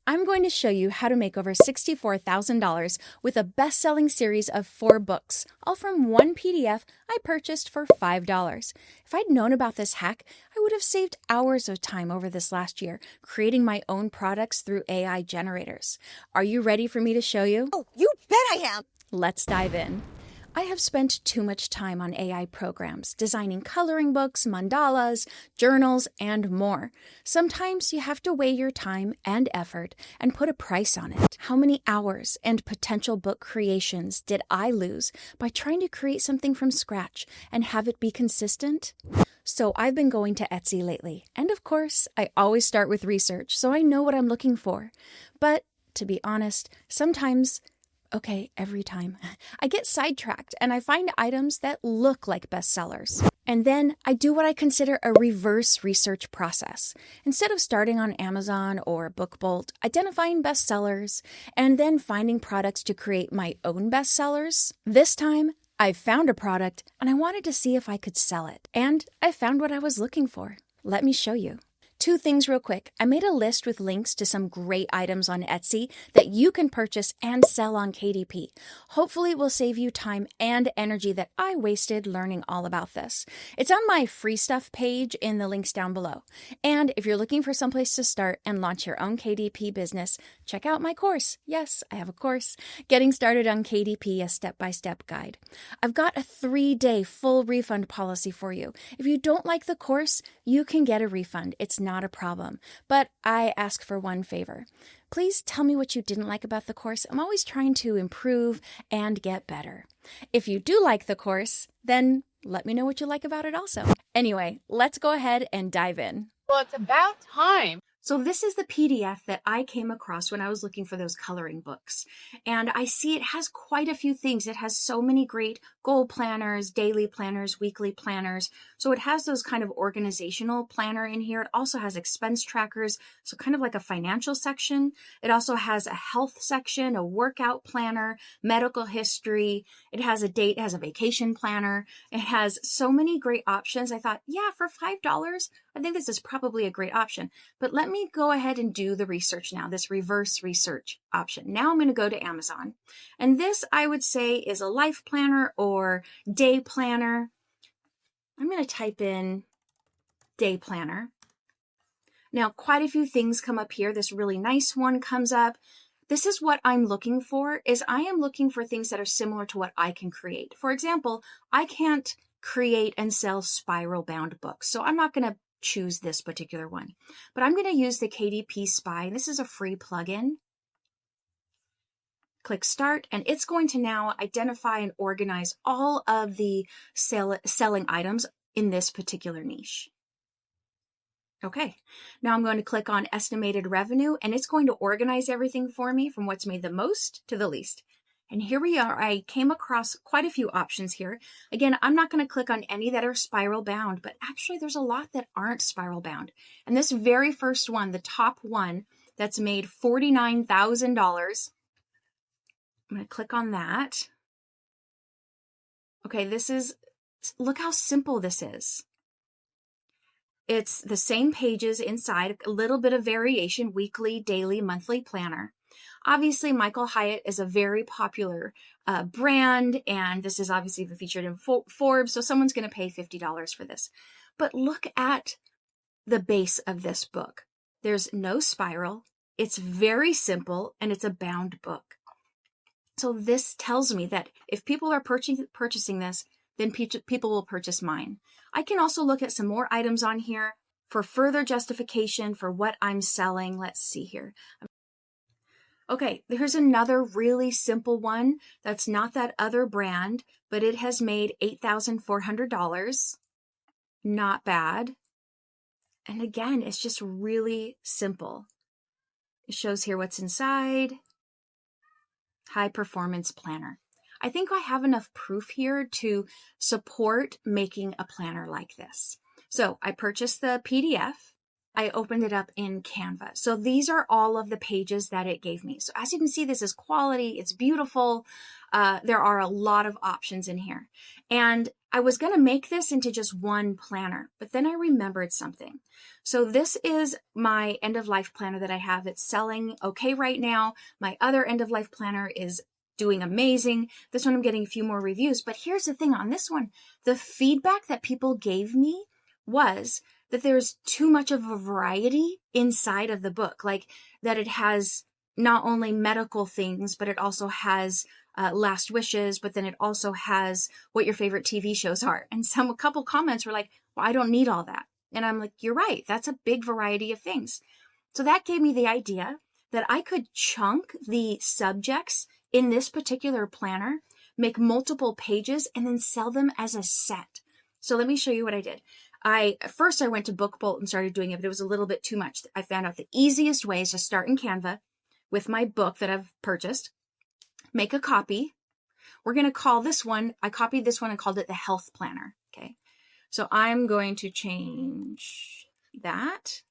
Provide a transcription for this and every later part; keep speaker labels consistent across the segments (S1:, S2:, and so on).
S1: I'm going to show you how to make over $64,000 with a best-selling series of 4 books, all from one PDF I purchased for $5. If I'd known about this hack, I would have saved hours of time over this last year creating my own products through AI generators. Are you ready for me to show you?
S2: Oh, you bet I am.
S1: Let's dive in. I have spent too much time on AI programs, designing coloring books, mandalas, journals, and more. Sometimes you have to weigh your time and effort and put a price on it. How many hours and potential book creations did I lose by trying to create something from scratch and have it be consistent? So I've been going to Etsy lately, and of course, I always start with research so I know what I'm looking for. But to be honest, every time, I get sidetracked and I find items that look like bestsellers. And then I do what I consider a reverse research process. Instead of starting on Amazon or BookBolt, identifying bestsellers, and then finding products to create my own bestsellers, this time I found a product and I wanted to see if I could sell it. And I found what I was looking for. Let me show you. 2 things real quick. I made a list with links to some great items on Etsy that you can purchase and sell on KDP. Hopefully it will save you time and energy that I wasted learning all about this. It's on my free stuff page in the links down below. And if you're looking for someplace to start and launch your own KDP business, check out my course. Yes, I have a course. Getting Started on KDP, a step-by-step guide. I've got a 3-day full refund policy for you. If you don't like the course, you can get a refund. It's not a problem, but I ask for one favor. Please tell me what you didn't like about the course. I'm always trying to improve and get better. If you do like the course, then let me know what you like about it also. Anyway, let's go ahead and dive in.
S3: Well, it's about time.
S1: So this is the PDF that I came across when I was looking for those coloring books. And I see it has quite a few things. It has so many great goal planners, daily planners, weekly planners. So it has those kind of organizational planner in here. It also has expense trackers, so kind of like a financial section. It also has a health section, a workout planner, medical history. It has a date, it has a vacation planner. It has so many great options. I thought, yeah, for $5, I think this is probably a great option. But let me go ahead and do the research now, this reverse research option. Now I'm going to go to Amazon. And this, I would say, is a life planner or day planner. I'm going to type in day planner. Now, quite a few things come up here. This really nice one comes up. This is what I'm looking for, is I am looking for things that are similar to what I can create. For example, I can't create and sell spiral bound books, so I'm not going to choose this particular one, but I'm going to use the KDP Spy. This is a free plugin. Click start, and it's going to now identify and organize all of the selling items in this particular niche. Okay, now I'm going to click on estimated revenue, and it's going to organize everything for me from what's made the most to the least. And here we are. I came across quite a few options here. Again, I'm not going to click on any that are spiral bound, but actually there's a lot that aren't spiral bound. And this very first one, the top one that's made $49,000, I'm going to click on that. Okay, look how simple this is. It's the same pages inside, a little bit of variation, weekly, daily, monthly planner. Obviously, Michael Hyatt is a very popular brand, and this is obviously featured in Forbes, so someone's going to pay $50 for this. But look at the base of this book. There's no spiral. It's very simple, and it's a bound book. So this tells me that if people are purchasing this, then people will purchase mine. I can also look at some more items on here for further justification for what I'm selling. Let's see here. Okay, here's another really simple one that's not that other brand, but it has made $8,400. Not bad. And again, it's just really simple. It shows here what's inside. High performance planner. I think I have enough proof here to support making a planner like this. So I purchased the PDF, I opened it up in Canva. So these are all of the pages that it gave me. So as you can see, this is quality. It's beautiful. There are a lot of options in here. And I was going to make this into just one planner, but then I remembered something. So this is my end of life planner that I have. It's selling okay right now. My other end of life planner is doing amazing. This one I'm getting a few more reviews. But here's the thing on this one. The feedback that people gave me was that there's too much of a variety inside of the book, like that it has not only medical things, but it also has last wishes, but then it also has what your favorite TV shows are. And a couple comments were like, well, I don't need all that. And I'm like, you're right. That's a big variety of things. So that gave me the idea that I could chunk the subjects in this particular planner, make multiple pages, and then sell them as a set. So let me show you what I did. First I went to BookBolt and started doing it, but it was a little bit too much. I found out the easiest way is to start in Canva with my book that I've purchased, make a copy. We're going to call this one, I copied this one and called it the Health Planner. Okay. So I'm going to change that.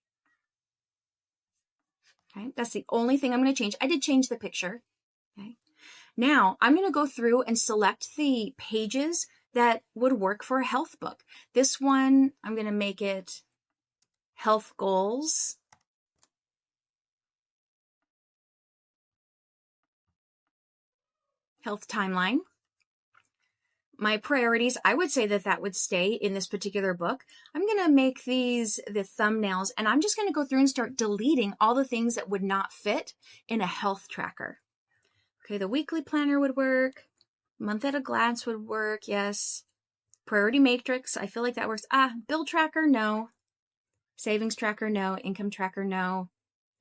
S1: Okay. That's the only thing I'm going to change. I did change the picture. Okay. Now I'm going to go through and select the pages that would work for a health book. This one, I'm going to make it health goals. Health timeline. My priorities, I would say that would stay in this particular book. I'm going to make these the thumbnails, and I'm just going to go through and start deleting all the things that would not fit in a health tracker. Okay, the weekly planner would work. Month at a glance would work, yes. Priority matrix, I feel like that works. Bill tracker, no. Savings tracker, no. Income tracker, no.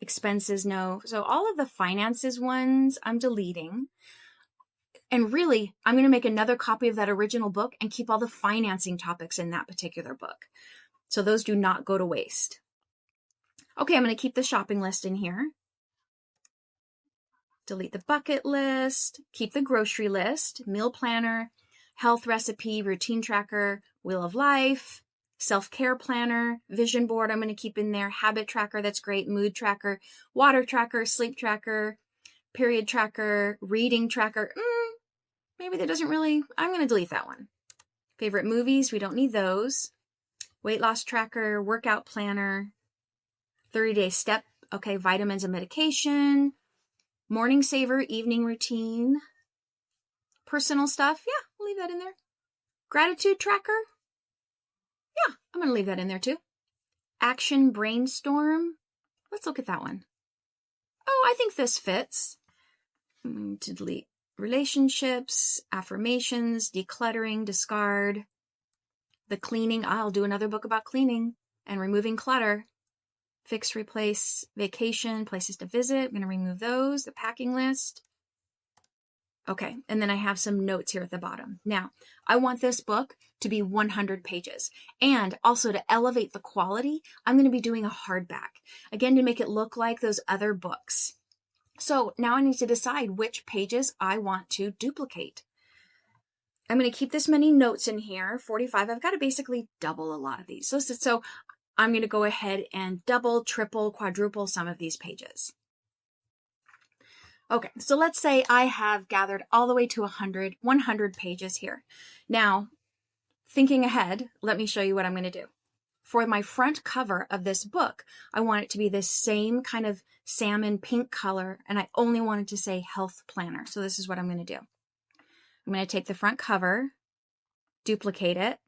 S1: Expenses, no. So all of the finances ones, I'm deleting. And really, I'm going to make another copy of that original book and keep all the financing topics in that particular book. So those do not go to waste. Okay, I'm going to keep the shopping list in here. Delete the bucket list, keep the grocery list, meal planner, health recipe, routine tracker, wheel of life, self-care planner, vision board I'm going to keep in there, habit tracker, that's great, mood tracker, water tracker, sleep tracker, period tracker, reading tracker. Maybe that doesn't really, I'm going to delete that one. Favorite movies, we don't need those. Weight loss tracker, workout planner, 30-day step, okay, vitamins and medication, morning saver, evening routine, personal stuff. Yeah, we'll leave that in there. Gratitude tracker. Yeah, I'm going to leave that in there too. Action brainstorm. Let's look at that one. Oh, I think this fits. I'm going to delete relationships, affirmations, decluttering, discard, the cleaning. I'll do another book about cleaning and removing clutter. Fix, replace, vacation, places to visit. I'm going to remove those, the packing list. Okay, and then I have some notes here at the bottom. Now, I want this book to be 100 pages. And also to elevate the quality, I'm going to be doing a hardback. Again, to make it look like those other books. So now I need to decide which pages I want to duplicate. I'm going to keep this many notes in here, 45. I've got to basically double a lot of these. So I'm going to go ahead and double, triple, quadruple some of these pages. Okay, so let's say I have gathered all the way to 100 pages here. Now, thinking ahead, let me show you what I'm going to do. For my front cover of this book, I want it to be this same kind of salmon pink color, and I only want it to say health planner. So this is what I'm going to do. I'm going to take the front cover, duplicate it,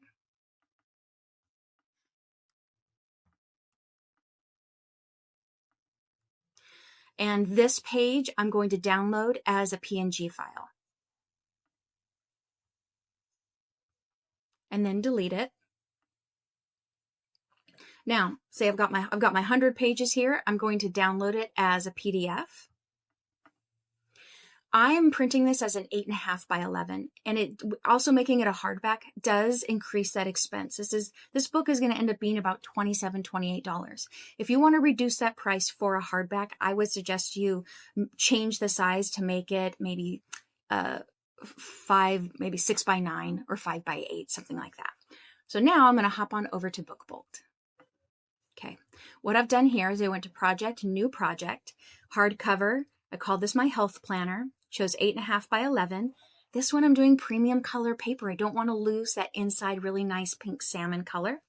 S1: and this page I'm going to download as a PNG file. And then delete it. Now, say I've got my 100 pages here. I'm going to download it as a PDF. I am printing this as an 8.5 by 11, and it also making it a hardback does increase that expense. This book is going to end up being about $27, $28. If you want to reduce that price for a hardback, I would suggest you change the size to make it maybe 6 by 9 or 5 by 8, something like that. So now I'm going to hop on over to BookBolt. Okay, What I've done here is I went to project, new project, hardcover. I called this my health planner. Shows 8.5 by 11. This one I'm doing premium color paper. I don't want to lose that inside really nice pink salmon color.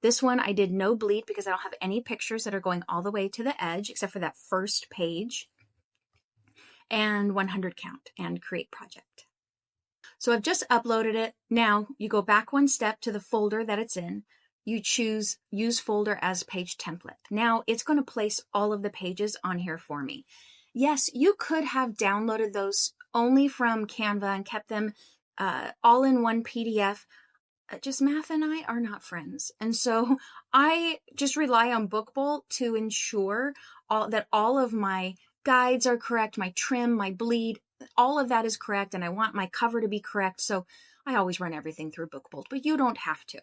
S1: This one I did no bleed because I don't have any pictures that are going all the way to the edge except for that first page. And 100 count and create project. So I've just uploaded it. Now you go back one step to the folder that it's in. You choose use folder as page template. Now it's going to place all of the pages on here for me. Yes, you could have downloaded those only from Canva and kept them all in one PDF. Just Math and I are not friends. And so I just rely on BookBolt to ensure that all of my guides are correct, my trim, my bleed, all of that is correct, and I want my cover to be correct. So I always run everything through BookBolt, but you don't have to.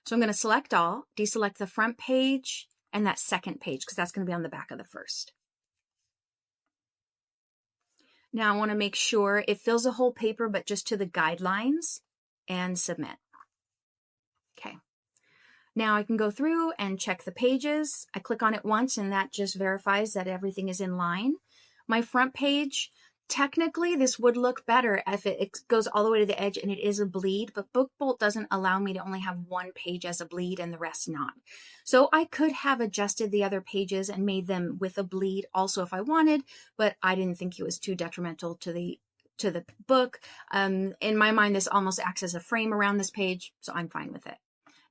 S1: So I'm going to select all, deselect the front page and that second page because that's going to be on the back of the first. Now I want to make sure it fills the whole paper, but just to the guidelines, and submit. Okay. Now I can go through and check the pages. I click on it once and that just verifies that everything is in line. My front page, technically this would look better if it goes all the way to the edge and it is a bleed, but BookBolt doesn't allow me to only have one page as a bleed and the rest not. So I could have adjusted the other pages and made them with a bleed also if I wanted, but I didn't think it was too detrimental to the book. In my mind, this almost acts as a frame around this page, so I'm fine with it.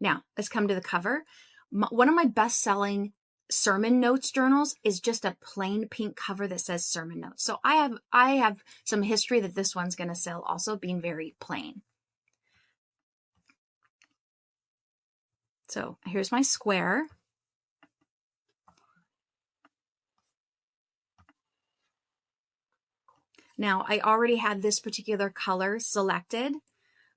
S1: Now, let's come to the cover. One of my best-selling sermon notes journals is just a plain pink cover that says sermon notes. So I have some history that this one's going to sell also, being very plain. So here's my square. Now I already had this particular color selected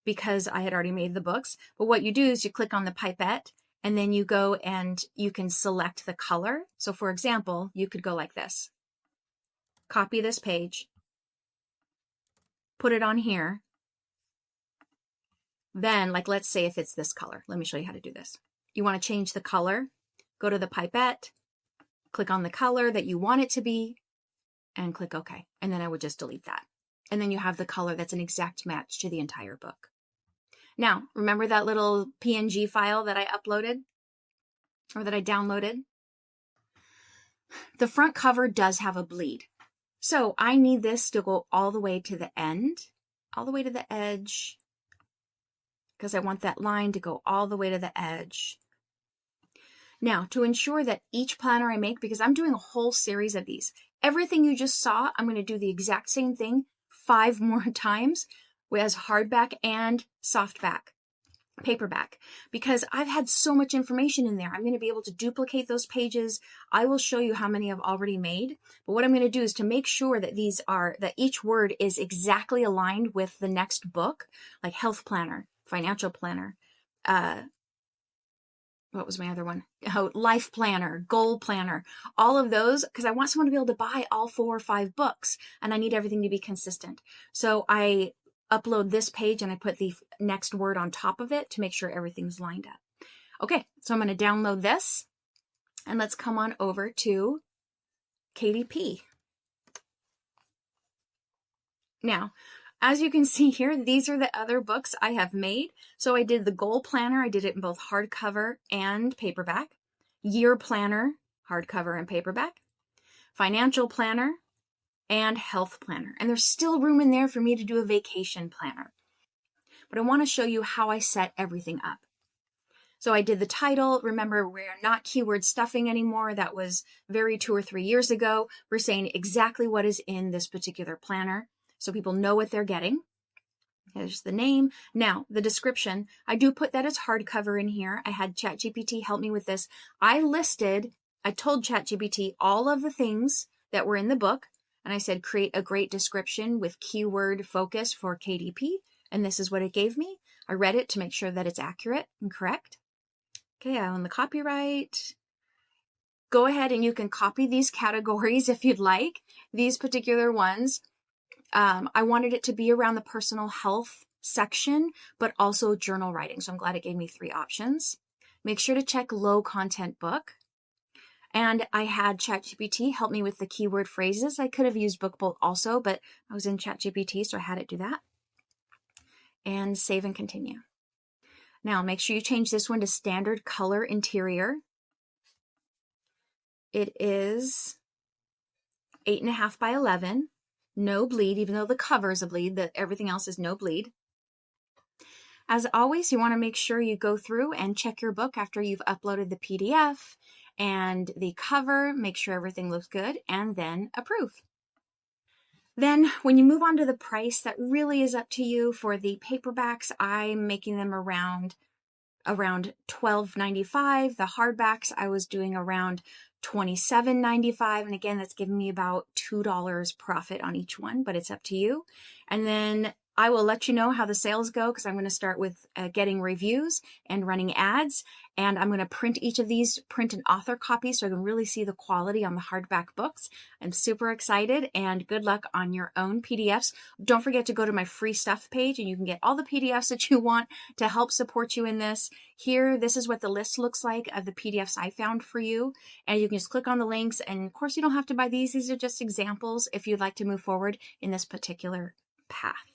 S1: because I had already made the books. But what you do is you click on the pipette and then you go and you can select the color. So for example, you could go like this. Copy this page, put it on here. Then, like, let's say if it's this color, let me show you how to do this. You want to change the color, go to the pipette, click on the color that you want it to be, and click OK. And then I would just delete that. And then you have the color that's an exact match to the entire book. Now, remember that little PNG file that I uploaded or that I downloaded? The front cover does have a bleed. So I need this to go all the way to the end, all the way to the edge, because I want that line to go all the way to the edge. Now, to ensure that each planner I make, because I'm doing a whole series of these, everything you just saw, I'm going to do the exact same thing 5 more times as hardback and softback, paperback, because I've had so much information in there. I'm going to be able to duplicate those pages. I will show you how many I've already made. But what I'm going to do is to make sure that that each word is exactly aligned with the next book, like health planner, financial planner, what was my other one? Oh, life planner, goal planner, all of those, because I want someone to be able to buy all 4 or 5 books and I need everything to be consistent. So I upload this page and I put the next word on top of it to make sure everything's lined up. Okay, so I'm going to download this and let's come on over to KDP. Now, as you can see here, these are the other books I have made. So I did the goal planner. I did it in both hardcover and paperback. Year planner, hardcover and paperback. Financial planner and health planner. And there's still room in there for me to do a vacation planner. But I want to show you how I set everything up. So I did the title. Remember, we're not keyword stuffing anymore. That was very 2 or 3 years ago. We're saying exactly what is in this particular planner, so people know what they're getting. Here's the name. Now, the description, I do put that as hardcover in here. I had ChatGPT help me with this. I told ChatGPT all of the things that were in the book, and I said, create a great description with keyword focus for KDP, and this is what it gave me. I read it to make sure that it's accurate and correct. Okay, I own the copyright. Go ahead and you can copy these categories if you'd like. These particular ones, I wanted it to be around the personal health section, but also journal writing. So I'm glad it gave me 3 options. Make sure to check low content book. And I had ChatGPT help me with the keyword phrases. I could have used BookBolt also, but I was in ChatGPT, so I had it do that. And save and continue. Now make sure you change this one to standard color interior. It is 8.5 by 11. No bleed, even though the cover is a bleed, everything else is no bleed. As always, you want to make sure you go through and check your book after you've uploaded the PDF and the cover, make sure everything looks good, and then approve. Then when you move on to the price, that really is up to you. For the paperbacks, I'm making them around $12.95. The hardbacks, I was doing around $27.95. And again, that's giving me about $2 profit on each one, but it's up to you. And then I will let you know how the sales go, because I'm going to start with getting reviews and running ads. And I'm going to print each of these, print an author copy, so I can really see the quality on the hardback books. I'm super excited, and good luck on your own PDFs. Don't forget to go to my free stuff page, and you can get all the PDFs that you want to help support you in this. Here, this is what the list looks like of the PDFs I found for you. And you can just click on the links. And of course, you don't have to buy these. These are just examples if you'd like to move forward in this particular path.